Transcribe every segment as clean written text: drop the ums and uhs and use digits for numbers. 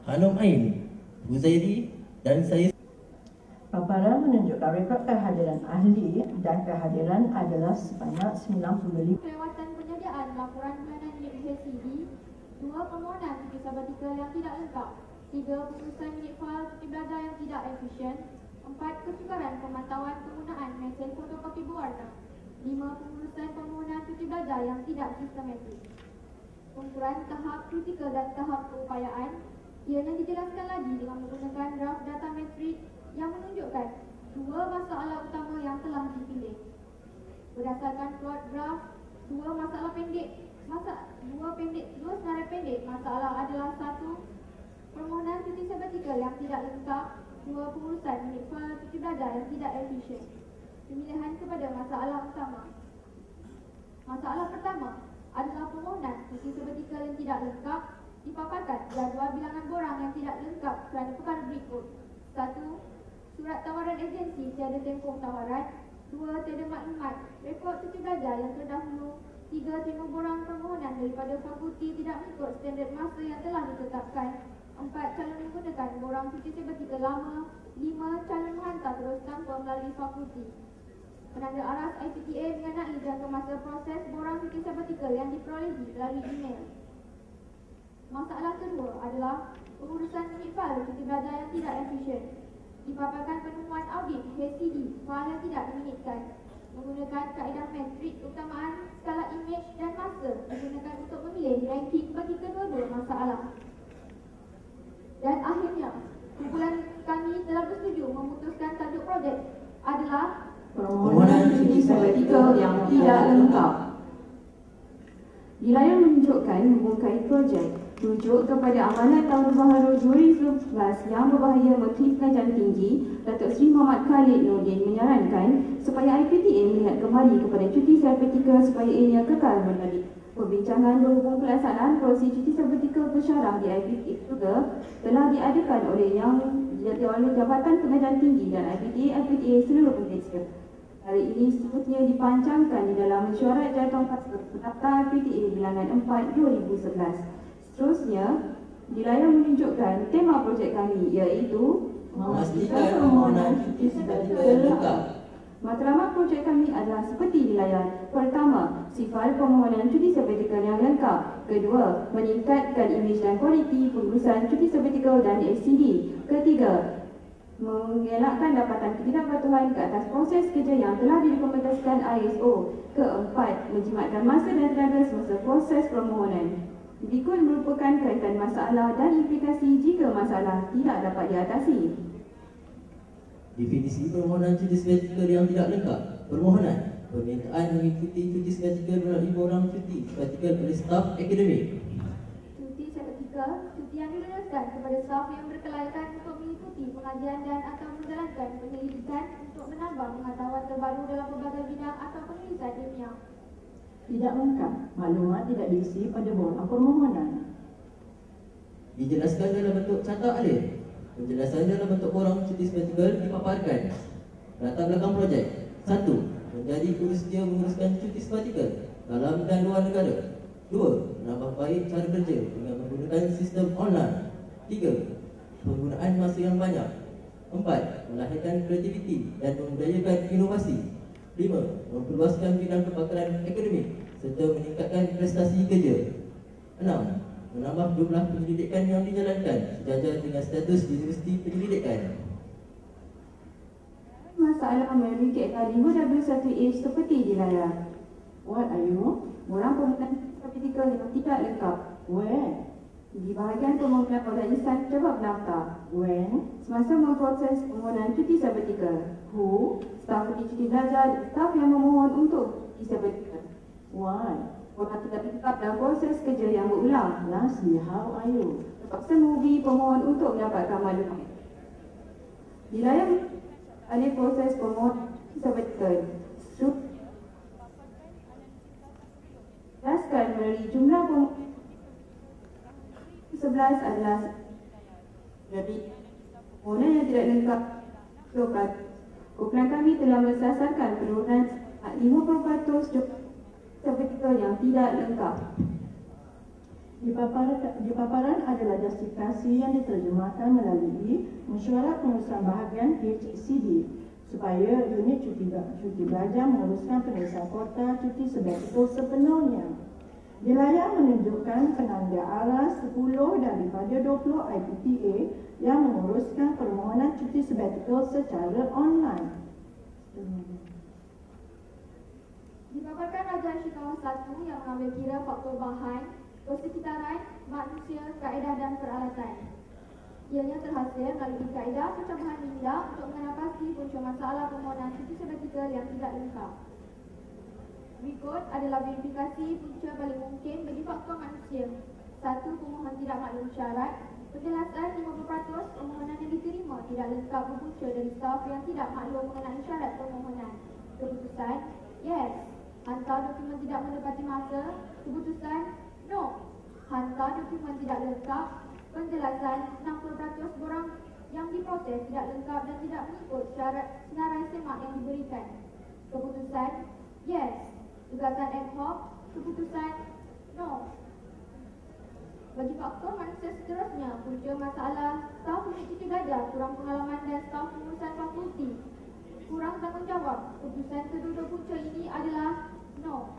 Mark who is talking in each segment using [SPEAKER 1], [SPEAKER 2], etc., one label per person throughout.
[SPEAKER 1] Hanum Ain, Huzairi dan saya.
[SPEAKER 2] Paparan menunjukkan rekod kehadiran ahli dan kehadiran adalah sebanyak 95.
[SPEAKER 3] Kelewatan penyediaan laporan bulanan unit HCD, 2 permohonan cuti sabatikal yang tidak lengkap, 3 pengurusan unit fail cuti belajar yang tidak efisien, 4 kesukaran pemantauan penggunaan mesin fotokopi berwarna, 5 pengurusan permohonan cuti belajar yang tidak sistematik. Pengukuran tahap kritikal dan tahap keupayaan ianya dijelaskan lagi dengan menggunakan draft data matrik yang menunjukkan 2 masalah utama yang telah dipilih. Berdasarkan plot draft, 2 masalah pendek, dua senarai pendek masalah adalah 1 permohonan cuti sabatikal yang tidak lengkap, 2 pengurusan unit fail cuti belajar yang tidak efisien. Pemilihan kepada masalah utama. Masalah pertama adalah permohonan cuti sabatikal yang tidak lengkap dipaparkan jadual bilangan borang yang tidak lengkap kerana perkara berikut. 1. Surat tawaran agensi tiada tempoh tawaran. 2. Tiada maklumat rekod cuti belajar yang terdahulu. 3. Tempoh borang permohonan daripada fakulti tidak mengikut standard masa yang telah ditetapkan. 4. Calon menggunakan borang cuti sabatikal lama. 5. Calon menghantar terus tanpa melalui fakulti. Penanda aras IPTA mengenai jangka masa proses borang cuti sabatikal yang diperolehi melalui email. Masalah kedua adalah pengurusan unit fail cuti belajar yang tidak efisien. Dipaparkan penemuan audit HCD fail yang tidak diminitkan. Menggunakan kaedah metrik keutamaan skala imej dan masa digunakan untuk memilih ranking bagi kedua-dua masalah. Dan akhirnya, kumpulan kami telah bersetuju memutuskan tajuk projek adalah
[SPEAKER 4] permohonan cuti sabatikal yang tidak lengkap. Di layar menunjukkan membungkai projek rujuk kepada Amanat Tahun Baharu 2011 yang berbahaya Menteri Pengajian Tinggi Datuk Seri Muhammad Khalid Nordin menyarankan supaya IPTA melihat kembali kepada cuti sabatikal supaya ianya kekal menjadi. Perbincangan berhubung pelaksanaan proses cuti sabatikal bersyarah di IPTA juga telah diadakan oleh Jabatan Pengajian Tinggi dan IPTA seluruh Malaysia. Hari ini seterusnya dipancangkan di dalam mesyuarat jadual pendaftar IPTA bilangan 4 2011. Seterusnya, di layar menunjukkan tema projek kami iaitu
[SPEAKER 1] memastikan permohonan cuti sabatikal lengkap.
[SPEAKER 4] Matlamat projek kami adalah seperti di layar. Pertama, sifar permohonan cuti sabatikal yang lengkap. Kedua, meningkatkan imej dan kualiti pengurusan cuti sabatikal dan SCD. Ketiga, mengelakkan dapatan ketidakpatuhan ke atas proses kerja yang telah direkomendasikan ISO. Keempat, menjimatkan masa dan tenaga semasa proses permohonan. Berikut merupakan kaitan masalah dan implikasi jika masalah tidak dapat diatasi.
[SPEAKER 1] Definisi permohonan cuti sabatikal yang tidak lengkap. Permohonan permintaan mengikuti cuti sabatikal melalui borang cuti sabatikal oleh staf akademik.
[SPEAKER 3] cuti sabatikal, cuti yang diluluskan kepada staf yang berkelayakan untuk mengikuti pengajian dan atau menjalankan penyelidikan untuk menambah pengetahuan terbaru dalam berbagai bidang atau penulisan ilmiah.
[SPEAKER 2] Tidak lengkap, maklumat tidak diisi pada borang permohonan.
[SPEAKER 1] Dijelaskan dalam bentuk carta alih. Penjelasan dalam bentuk borang cuti sabatikal dipaparkan. Latar belakang projek. 1. Menjadi urusnya menguruskan cuti sabatikal dalam dan luar negara. 2. Menambah baik cara kerja dengan menggunakan sistem online. 3. Penggunaan masa yang banyak. 4. Melahirkan kreativiti dan membudayakan inovasi. 5. Memperluaskan bidang kepakaran akademik serta meningkatkan prestasi kerja. 6. Menambah jumlah penyelidikan yang dijalankan sejajar dengan status universiti penyelidikan.
[SPEAKER 4] Masalah melalui KKD 5W1H seperti di layar.
[SPEAKER 2] What are you?
[SPEAKER 4] Borang permohonan sabatikal yang tidak lengkap.
[SPEAKER 2] Where?
[SPEAKER 4] Di bahagian permohonan organisasi jawab daftar.
[SPEAKER 2] When?
[SPEAKER 4] Semasa memproses permohonan cuti sabatikal.
[SPEAKER 2] Who?
[SPEAKER 4] Staf cuti belajar, staf yang memohon untuk cuti sabatikal.
[SPEAKER 2] Why?
[SPEAKER 4] Orang tidak lengkap dalam proses kerja yang berulang.
[SPEAKER 2] Lastly, how are you?
[SPEAKER 4] Terpaksa menghubungi pemohon untuk mendapatkan maklumat. Di layar ada proses permohonan cuti sabatikal. Jelaskan melalui jumlah permohonan 11 adalah jadi permohonan yang tidak lengkap. Kumpulan kami telah mensasarkan penurunan 50% sabatikal yang tidak lengkap.
[SPEAKER 2] Di paparan adalah justifikasi yang diterjemahkan melalui mesyuarat pengurusan bahagian HCD supaya unit cuti belajar menguruskan penulisan kota cuti sabatikal sepenuhnya. Di layar menunjukkan penanda arah 10 daripada 20 IPTA yang menguruskan permohonan cuti sabatikal secara online.
[SPEAKER 3] Dipaparkan Rajah Syikawah 1 yang mengambil kira faktor bahan, persekitaran, manusia, kaedah dan peralatan. Ianya terhasil melalui kaedah pencabuhan minda untuk mengenal pasti punca masalah permohonan cuti sabatikal yang tidak lengkap. Berikut adalah verifikasi punca paling mungkin bagi faktor manusia. 1. Pemohon tidak maklum syarat. Penjelasan 50% permohonan yang diterima tidak lengkap berpunca dari staf yang tidak maklum mengenai syarat permohonan. Keputusan, yes. Hantar dokumen tidak menepati masa. Keputusan, no. Hantar dokumen tidak lengkap. Penjelasan, 60% borang yang diproses tidak lengkap dan tidak mengikut syarat senarai semak yang diberikan. Keputusan, yes. Gugatan ad hoc. Keputusan, no. Bagi faktor manusia seterusnya, punca masalah staf unit cuti belajar, kurang pengalaman dan staf pengurusan fakulti, kurang tanggungjawab. Keputusan kedua punca ini adalah no.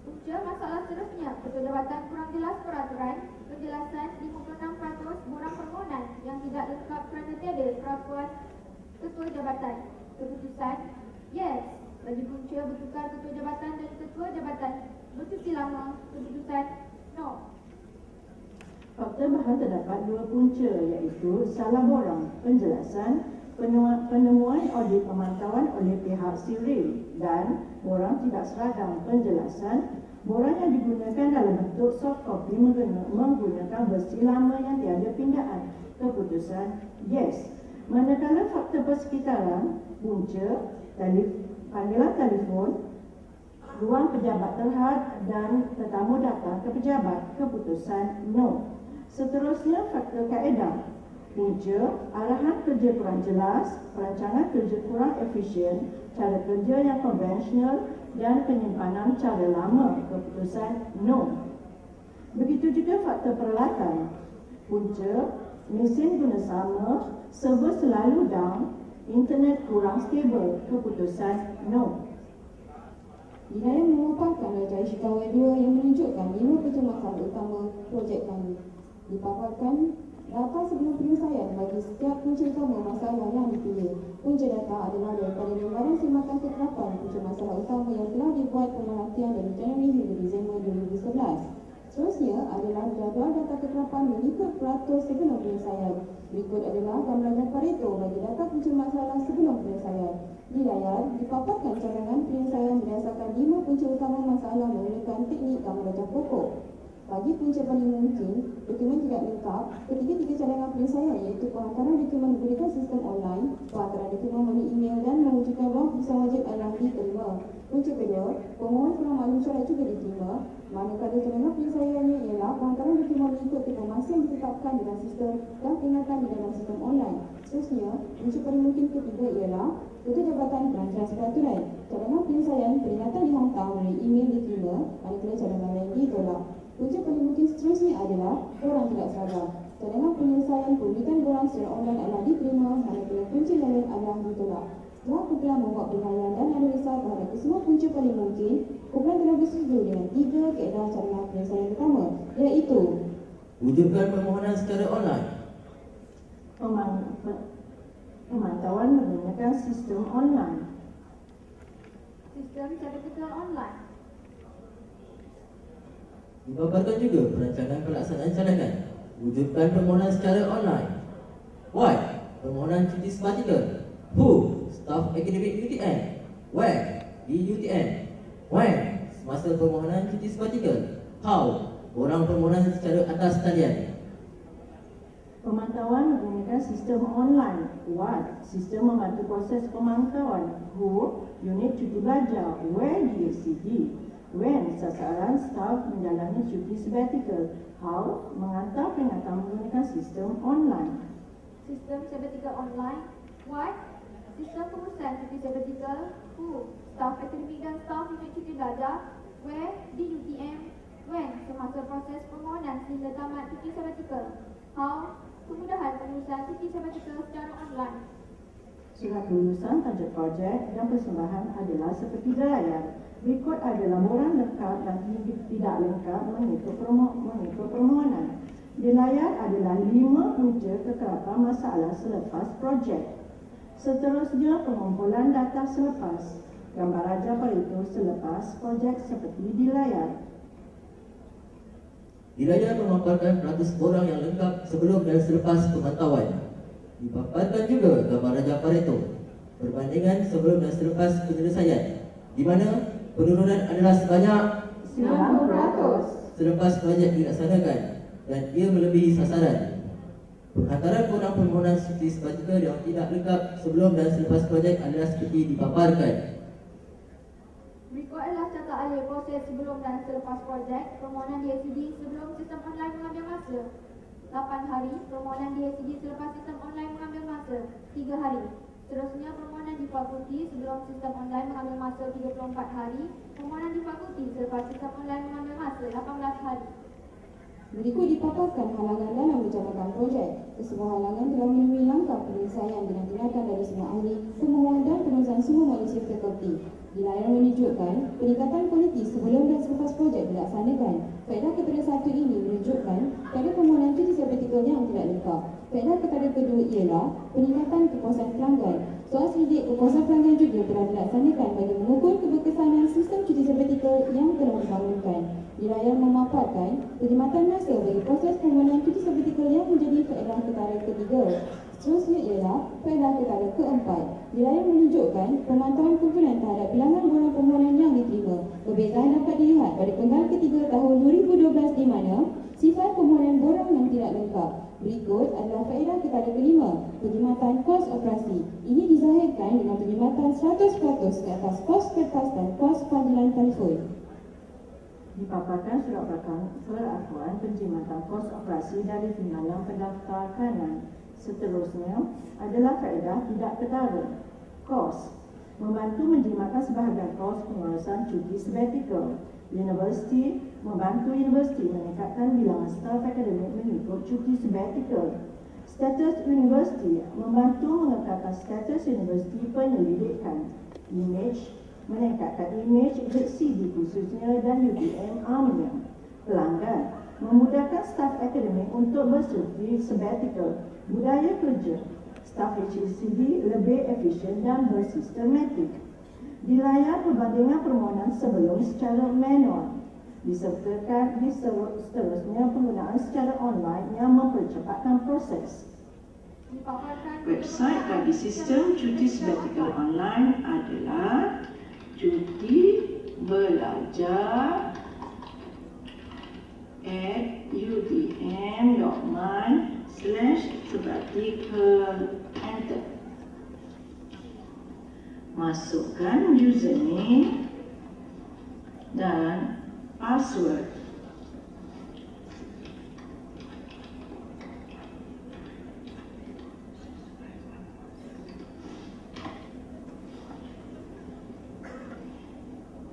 [SPEAKER 3] Punca masalah seterusnya, ketua jabatan kurang jelas peraturan. Penjelasan 56% borang permohonan yang tidak lengkap kerana tiada perakuan ketua jabatan. Keputusan, yes. Bagi punca bertukar ketua jabatan dan ketua jabatan bercuti lama. Keputusan, no.
[SPEAKER 2] Fakta bahan terdapat dua punca iaitu salah borang penjelasan, penemuan audit pemantauan oleh pihak siril dan borang tidak seragam penjelasan. Borang yang digunakan dalam bentuk soft copy menggunakan versi lama yang tiada pindaan. Keputusan, yes. Manakala fakta persekitaran, punca, panggilan telefon, ruang pejabat terhad dan tetamu datang ke pejabat. Keputusan, no. Seterusnya, faktor kaedah. Punca, arahan kerja kurang jelas, perancangan kerja kurang efisien, cara kerja yang konvensional dan penyimpanan cara lama. Keputusan, no. Begitu juga faktor peralatan. Punca, mesin guna sama, server selalu down, internet kurang stabil. Keputusan, no.
[SPEAKER 4] Dinaya memaparkan Rajah Syikawah 2 yang menunjukkan 5 punca masalah utama projek kami. Dipaparkan data sebelum penyelesaian bagi setiap punca utama masalah yang dipilih. Punca data adalah daripada lembaran semakan keterapan punca masalah utama yang telah dibuat pemerhatian dari Januari hingga Disember 2011. Seterusnya adalah jadual data keterapan mengikut peratus sebelum penyelesaian. Berikut adalah gambaran Pareto bagi data punca masalah sebelum penyelesaian. Di layar dipaparkan cadangan penyelesaian berdasarkan 5 punca utama masalah menggunakan teknik gambar rajah pokok. Bagi punca paling mungkin, dokumen tidak lengkap, ketiga-tiga cadangan penyelesaian iaitu penghantaran dokumen menggunakan sistem online, penghantaran dokumen melalui email dan mewujudkan ruang perusahaan wajib adalah diterima. Punca kedua, pemohon kurang maklum syarat juga diterima, manakala cadangan penyelesaiannya ialah penghantaran dokumen mengikut informasi yang ditetapkan dalam sistem dan peringatan di dalam sistem online. Seterusnya, punca paling mungkin ketiga ialah ketua jabatan kurang jelas peraturan. Cadangan penyelesaian peringatan dihantar melalui email diterima, manakala cadangan lain ditolak. Punca paling mungkin seterusnya adalah borang tidak seragam. Cadangan penyelesaian pengurutan borang secara online adalah diterima, manakala punca lain adalah ditolak. Setelah kumpulan membuat penilaian dan analisa terhadap kesemua punca paling mungkin, kumpulan telah bersetuju dengan 3 kaedah cadangan penyelesaian utama, iaitu
[SPEAKER 1] wujudkan permohonan secara online.
[SPEAKER 2] Pemantauan menggunakan sistem online.
[SPEAKER 3] Sistem sertifikat online.
[SPEAKER 1] Dipaparkan juga perancangan pelaksanaan cadangan. Wujudkan permohonan secara online. Why? Permohonan cuti sabatikal. Who? Staf akademik UTM. Where? Di UTM. When? Semasa permohonan cuti sabatikal. How? Borang permohonan secara atas talian.
[SPEAKER 2] Pemantauan menggunakan sistem online. What? Sistem membantu proses pemantauan. Who? Unit cuti belajar. Where? DHCD. When? Sasaran staf menjalani cuti sabatikal. How? Menghantar peringatan menggunakan sistem online.
[SPEAKER 3] Sistem sabatikal online. What? Sistem pengurusan cuti sabatikal. Who? Staf akademik dan staf unit cuti belajar. Where? Di UTM. When semasa proses permohonan sehingga tamat cuti sabatikal. How? Kemudahan pengurusan cuti sabatikal secara online.
[SPEAKER 2] Surat lulusan, tajuk projek dan persembahan adalah seperti layar. Berikut adalah laporan lengkap dan tidak lengkap mengikut permohonan. Di layar adalah 5 punca kekerapan masalah selepas projek. Seterusnya pengumpulan data selepas. Gambar raja Pareto selepas projek seperti di layar.
[SPEAKER 1] Di layar memaparkan peratus orang yang lengkap sebelum dan selepas pemantauan. Dipaparkan juga gambar raja Pareto perbandingan sebelum dan selepas penyelesaian, di mana penurunan adalah sebanyak
[SPEAKER 2] 90%.
[SPEAKER 1] selepas projek dilaksanakan dan ia melebihi sasaran. Penghantaran korang permohonan cuti sabatikal yang tidak lengkap sebelum dan selepas projek adalah seperti dipaparkan.
[SPEAKER 3] Berikut adalah catat alih proses sebelum dan selepas projek. Permohonan DHCD sebelum sistem online mengambil masa 8 hari. Permohonan DHCD selepas sistem online mengambil masa 3 hari. Seterusnya permohonan difakulti sebelum sistem online mengambil masa 34 hari. Permohonan difakulti selepas sistem online mengambil masa 18 hari.
[SPEAKER 4] Berikut dipaparkan halangan dalam menjalankan projek. Kesemua halangan telah menemui langkah penyelesaian dengan tindakan dari semua ahli, pemohon dan penulisan semua manusia fakulti. Di layar menunjukkan peningkatan kualiti sebelum dan selepas projek dilaksanakan. Faedah kepada satu ini menunjukkan pada permohonan cuti sabatikal yang tidak lengkap. Faedah kepada kedua ialah peningkatan kepuasan pelanggan. Soal selidik kepuasan pelanggan juga telah dilaksanakan bagi mengukur keberkesanan sistem cuti sabatikal yang telah dibangunkan. Di layar memaparkan perkhidmatan masa bagi proses permohonan cuti sabatikal yang menjadi faedah ketara ketiga. Seterusnya ialah faedah ketara keempat. Di layar menunjukkan pemantauan kumpulan terhadap bilangan borang permohonan yang diterima. Perbezaan dapat dilihat pada penggal ketiga tahun 2012 di mana sifat permohonan borang yang tidak lengkap. Berikut adalah faedah ketara kelima, perkhidmatan kos operasi. Ini dizahirkan dengan perkhidmatan 100% ke atas kos kertas dan kos panggilan telefon.
[SPEAKER 2] Dipaparkan surat perakuan penjimatan kos operasi dari timbalan pendaftar kanan. Seterusnya adalah faedah tidak ketara. Kos membantu menjimatkan sebahagian kos pengurusan cuti sabatikal. Universiti membantu universiti meningkatkan bilangan staf akademik mengikut cuti sabatikal. Status universiti membantu mengekalkan status universiti penyelidikan. Image meningkatkan image HCD khususnya dan UTM amnya. Pelanggan memudahkan staf akademik untuk bercuti sabatikal. Budaya kerja staf HCD lebih efisien dan bersistematik. Di layar perbandingan permohonan sebelum secara manual. Disertakan seterusnya penggunaan secara online yang mempercepatkan proses. Website bagi sistem cuti sabatikal online adalah cutibelajar@udm.my/sabatikal. Enter. Masukkan username dan password.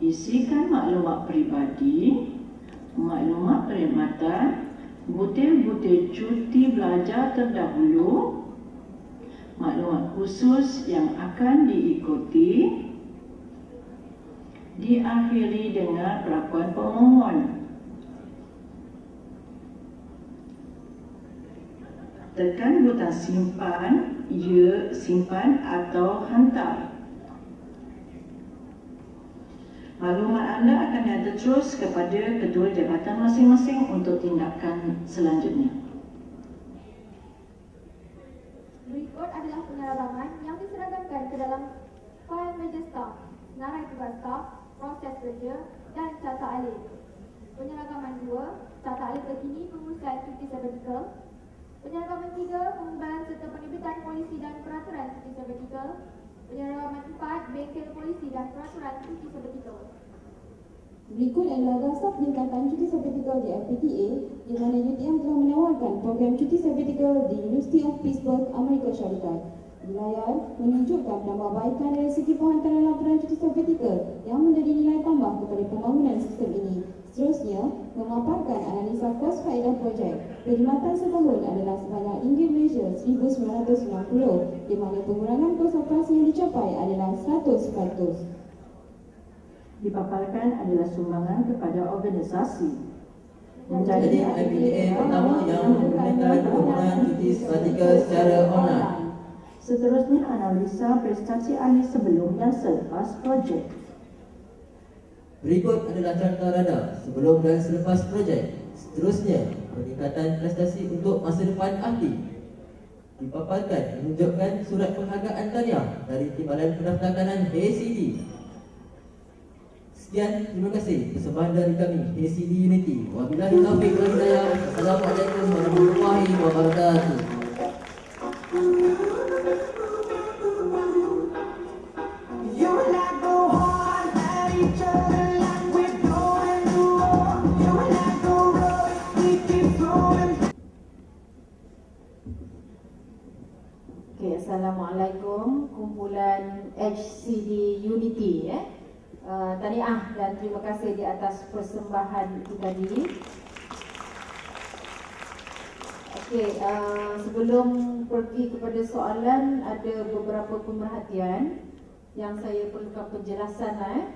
[SPEAKER 2] Isikan maklumat peribadi, maklumat perkhidmatan, butir-butir cuti belajar terdahulu, maklumat khusus yang akan diikuti, diakhiri dengan perakuan pemohon. Tekan butang simpan, ya, simpan atau hantar. Maklumat anda akan dihantar terus kepada ketua jabatan masing-masing untuk tindakan selanjutnya.
[SPEAKER 3] Berikut adalah penyeragamkan yang diseragamkan ke dalam fail meja staf, senarai tugas staf, proses kerja dan catat alih. Penyeragaman 2, catat alih terkini pengurusan cuti sabatikal. Penyeragaman 3, pengumbalan serta penerbitan polisi dan peraturan cuti sabatikal. Penyeragaman 4, bengkel polisi dan peraturan cuti sabatikal.
[SPEAKER 4] Berikut adalah dasar peningkatan cuti sabatikal di FPTA, di mana UTM telah menawarkan program cuti sabatikal di University of Pittsburgh, Amerika Syarikat. Di layar menunjukkan penambahbaikan dari segi penghantaran laporan cuti sabatikal yang menjadi nilai tambah kepada pembangunan sistem ini.
[SPEAKER 5] Seterusnya, memaparkan analisa kos faedah projek. Perkhidmatan setahun adalah sebanyak RM1,960 di mana pengurangan kos operasi yang dicapai adalah 100%.
[SPEAKER 2] Dipaparkan adalah sumbangan kepada organisasi.
[SPEAKER 1] Menjadi IPDA pertama yang menggunakan penggunaan cuti sabatikal secara online.
[SPEAKER 2] Seterusnya, analisa prestasi ahli sebelum dan selepas projek.
[SPEAKER 1] Berikut adalah carta rada sebelum dan selepas projek. Seterusnya, peningkatan prestasi untuk masa depan ahli. Dipaparkan menunjukkan surat penghargaan tahniah dari Timbalan Pendaftaran HCD. Sekian, terima kasih persembahan dari kami HCD Unity. Wabillahi taufiq wal hidayah. Assalamualaikum warahmatullahi wabarakatuh.
[SPEAKER 6] Assalamualaikum, kumpulan HCD Unity. Tahniah dan terima kasih di atas persembahan itu tadi. Okey, sebelum pergi kepada soalan, ada beberapa pemerhatian yang saya perlukan penjelasan.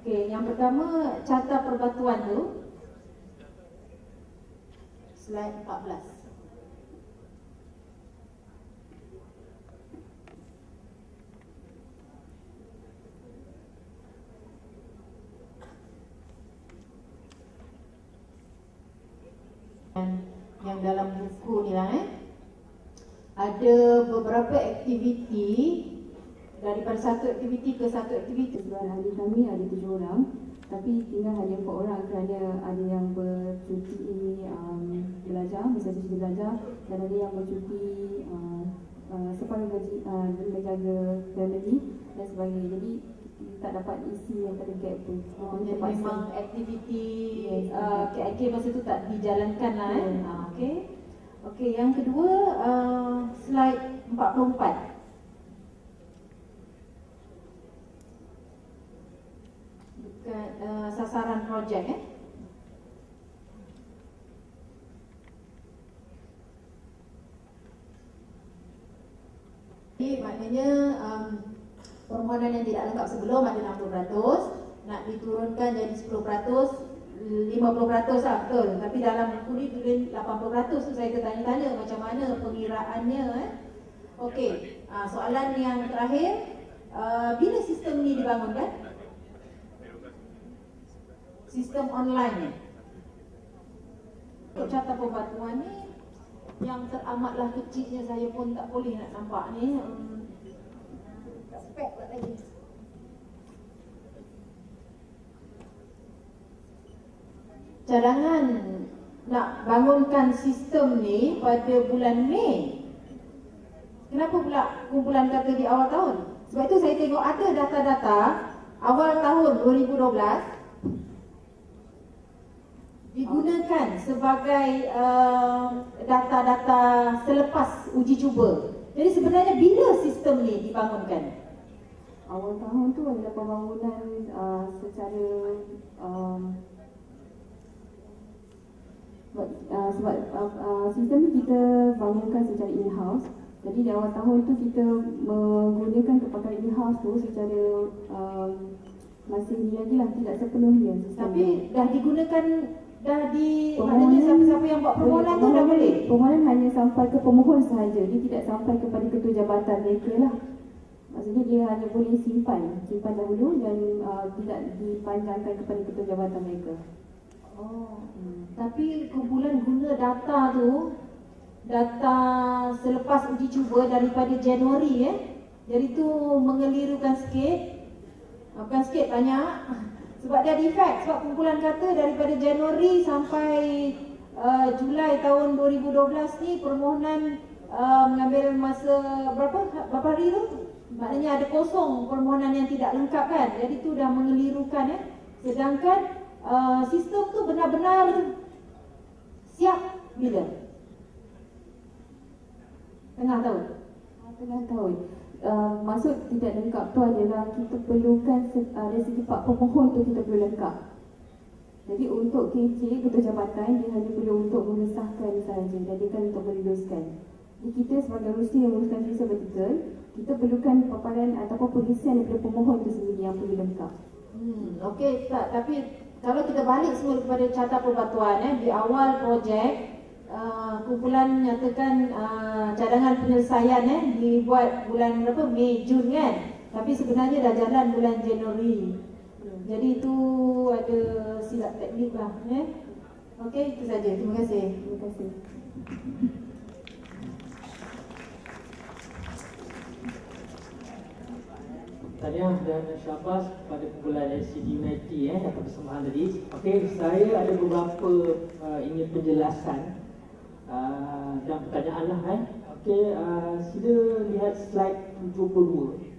[SPEAKER 6] Okey, yang pertama, carta perbatuan tu, slide 14. Yang dalam buku ni lah ada beberapa aktiviti, daripada satu aktiviti ke satu aktiviti.
[SPEAKER 4] Seluruh ahli kami ada 7 orang, tapi tinggal hanya 4 orang kerana ada yang bercuti belajar, misal cuti belajar, dan ada yang bercuti separuh gaji menjaga family dan sebagainya. Jadi tak dapat isi yang tadi gap tu.
[SPEAKER 6] Jadi memang aktiviti KIK masa tu tak dijalankan lah. Okey. Okey, yang kedua, slide 44. Bukan sasaran projek Jadi maknanya permohonan yang tidak lengkap sebelum ada 60%, nak diturunkan jadi 10%, 50% lah, betul. Tapi dalam buku ni tulis 80%, tu saya tertanya-tanya macam mana pengiraannya. Okey, soalan yang terakhir, bila sistem ni dibangunkan? Sistem online. Untuk carta perbatuan ni, yang teramatlah kecilnya saya pun tak boleh nak nampak ni. Spek buat lagi. Cadangan nak bangunkan sistem ni pada bulan Mei. Kenapa pula kumpulan kata di awal tahun? Sebab itu saya tengok ada data-data awal tahun 2012 digunakan sebagai data-data selepas uji cuba. Jadi sebenarnya bila sistem ni dibangunkan?
[SPEAKER 4] Awal tahun tu adalah pembangunan secara sebab sistem ni kita bangunkan secara in-house. Jadi di awal tahun tu kita menggunakan kepakan in-house tu secara masih ni lagi lah, tidak sepenuhnya.
[SPEAKER 6] Tapi dah digunakan, maknanya siapa-siapa yang buat permohonan tu dah boleh?
[SPEAKER 4] Permohonan hanya sampai ke pemohon sahaja, dia tidak sampai kepada ketua jabatan mereka lah. Maksudnya dia hanya boleh simpan dahulu dan tidak dipanjangkan kepada ketua jabatan mereka.
[SPEAKER 6] Tapi kumpulan guna data tu, data selepas uji cuba daripada Januari jadi tu mengelirukan sikit. Bukan sikit, banyak. Sebab dia defect, sebab kumpulan kata daripada Januari sampai Julai tahun 2012 ni permohonan mengambil masa berapa hari tu? Maknanya ada kosong permohonan yang tidak lengkap kan. Jadi tu dah mengelirukan Sedangkan sistem tu benar-benar siap bila? Tengah tahun.
[SPEAKER 4] Tengah tahun. Maksud tidak lengkap tu adalah kita perlukan dari segi pak pemohon tu kita perlu lengkap. Jadi untuk KC, Ketua Jabatan, dia hanya perlu untuk mengesahkan sahaja, jadikan untuk meluluskan. Jadi kita sebagai urusi yang menguruskan visa vertikal, kita perlukan paparan ataupun pengisian daripada pemohon itu sendiri yang perlu lengkap.
[SPEAKER 6] Okey, tapi kalau kita balik semula kepada carta perbatuan, di awal projek, kumpulan nyatakan cadangan penyelesaian dibuat bulan berapa? Mei, Jun kan? Tapi sebenarnya dah jalan bulan Januari. Jadi itu ada silap teknik lah. Okey, itu saja. Terima kasih.
[SPEAKER 4] Terima kasih.
[SPEAKER 7] Tahniah dan syabas kepada kumpulan LCD United atas persembahan tadi. Okey, saya ada beberapa ingin penjelasan dan pertanyaan lah Okey, sila lihat slide 72.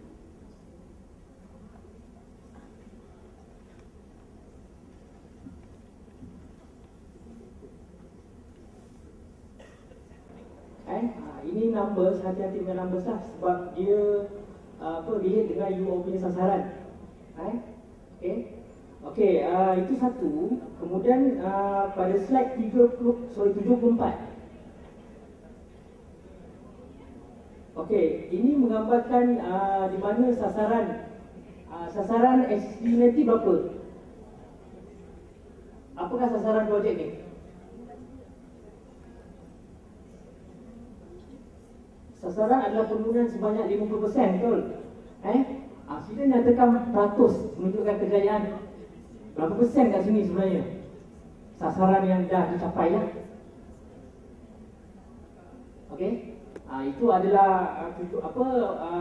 [SPEAKER 7] Ini numbers, hati-hati dengan numbers lah sebab dia relate dengan you punya sasaran. Okey, itu satu. Kemudian pada slide 74. Okey, ini menggambarkan di mana sasaran estimasi berapa? Apakah sasaran projek ni? Sasaran adalah penurunan sebanyak 50%, betul? Sila nyatakan peratus menunjukkan kejayaan. Berapa persen kat sini sebenarnya sasaran yang dah dicapai lah. Okey, itu adalah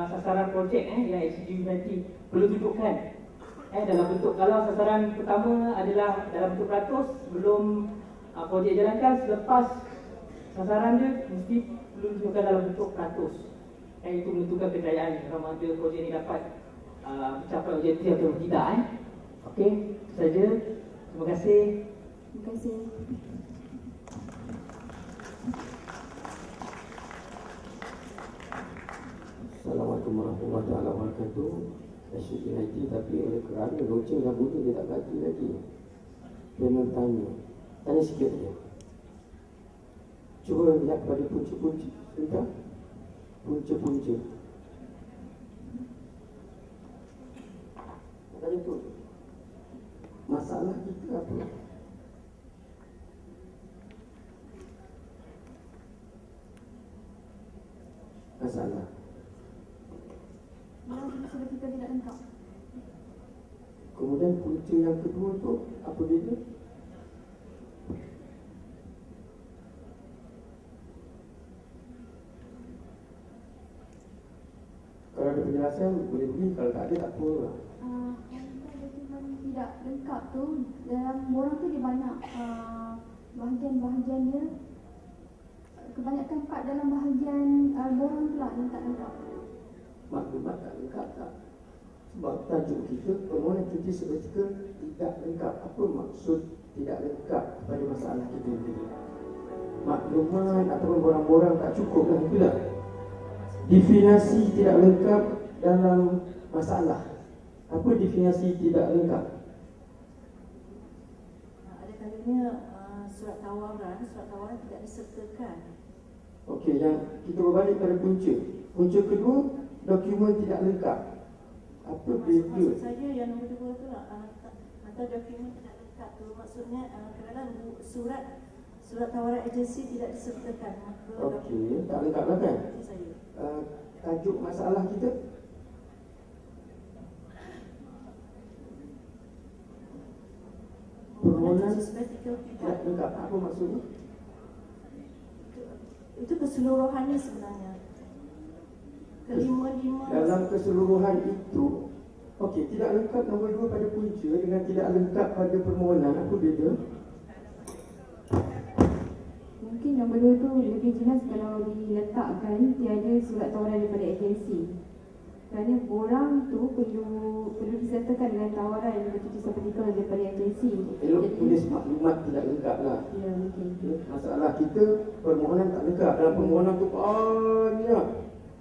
[SPEAKER 7] sasaran projek yang SCG nanti perlu tunjukkan. Dalam bentuk, kalau sasaran pertama adalah dalam bentuk peratus sebelum projek jalankan, selepas sasaran dia mesti perlu tunjukkan dalam bentuk peratus. Itu menentukan kejayaan sama ada projek ini dapat mencapai objektif atau tidak. Okey, itu saja. Terima kasih.
[SPEAKER 4] Terima kasih.
[SPEAKER 8] Assalamualaikum warahmatullahi wabarakatuh. SCG IT, tapi oleh kerana loceng dah bunyi dia tak ganti lagi. Kena tanya sikit je. Cuba lihat pada punca-punca sebentar. Punca-punca. Tadi tu masalah kita apa? Masalah
[SPEAKER 4] Sudah kita tidak lengkap.
[SPEAKER 8] kemudian punca yang kedua tu apa dia? Kalau ada penjelasan boleh beri, kalau tak ada tak apa lah.
[SPEAKER 3] Dokumen tidak lengkap tu, dalam borang tu dia banyak bahagian-bahagiannya. Kebanyakan part dalam bahagian borang tu lah yang tak lengkap.
[SPEAKER 8] Maklumat tak lengkap tak? Sebab tajuk kita permohonan cuti seketika tidak lengkap. Apa maksud tidak lengkap pada masalah kita ini? Maklumat ataupun borang-borang tak cukup lah, itulah. Definisi tidak lengkap dalam masalah. Apa definisi tidak lengkap?
[SPEAKER 2] Ada kalanya surat tawaran tidak disertakan.
[SPEAKER 8] Okey, yang kita berbalik pada punca. Punca kedua, dokumen tidak lengkap. Apa dia?
[SPEAKER 2] Maksud saya yang nombor 2 tu lah, atau dokumen tidak lengkap tu maksudnya kerana surat tawaran agensi tidak disertakan.
[SPEAKER 8] Okey, tak lengkap lah kan? Tajuk masalah kita permohonan tidak lengkap. Apa maksudnya?
[SPEAKER 2] Itu keseluruhannya sebenarnya. Kelima-lima
[SPEAKER 8] dalam keseluruhan itu. Okey, tidak lengkap nombor 2 pada punca dengan tidak lengkap pada permohonan. Apa beza?
[SPEAKER 4] Mungkin nombor 2 tu lebih jelas kalau diletakkan tiada surat tawaran daripada agensi. Kerana borang tu perlu disertakan dengan tawaran yang bercuti seperti daripada agensi.
[SPEAKER 8] Elok tulis maklumat tidak lengkap lah.
[SPEAKER 4] Ya, okey.
[SPEAKER 8] Masalah kita permohonan tak lengkap. Dalam permohonan tu banyak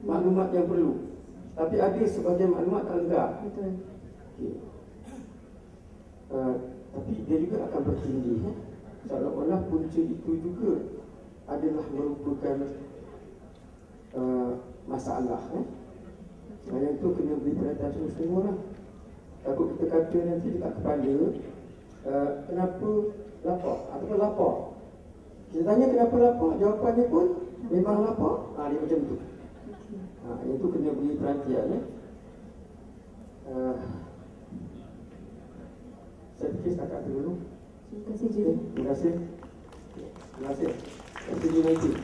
[SPEAKER 8] maklumat yang perlu, tapi ada sebahagian maklumat tak lengkap.
[SPEAKER 4] Betul.
[SPEAKER 8] Okay. Tapi dia juga akan bertindih. Seolah-olah punca itu juga adalah merupakan masalah. Yang itu kena beri perhatian semua orang. Takut kita kata nanti dekat kepala, kenapa lapar? Ataupun lapar. Kita tanya kenapa lapar, jawapannya pun memang lapar. Dia macam tu. Yang itu kena beri perhatian. Saya fikir setakat itu dulu.
[SPEAKER 4] Terima kasih, Juri.
[SPEAKER 8] Terima kasih. Terima kasih. Terima kasih.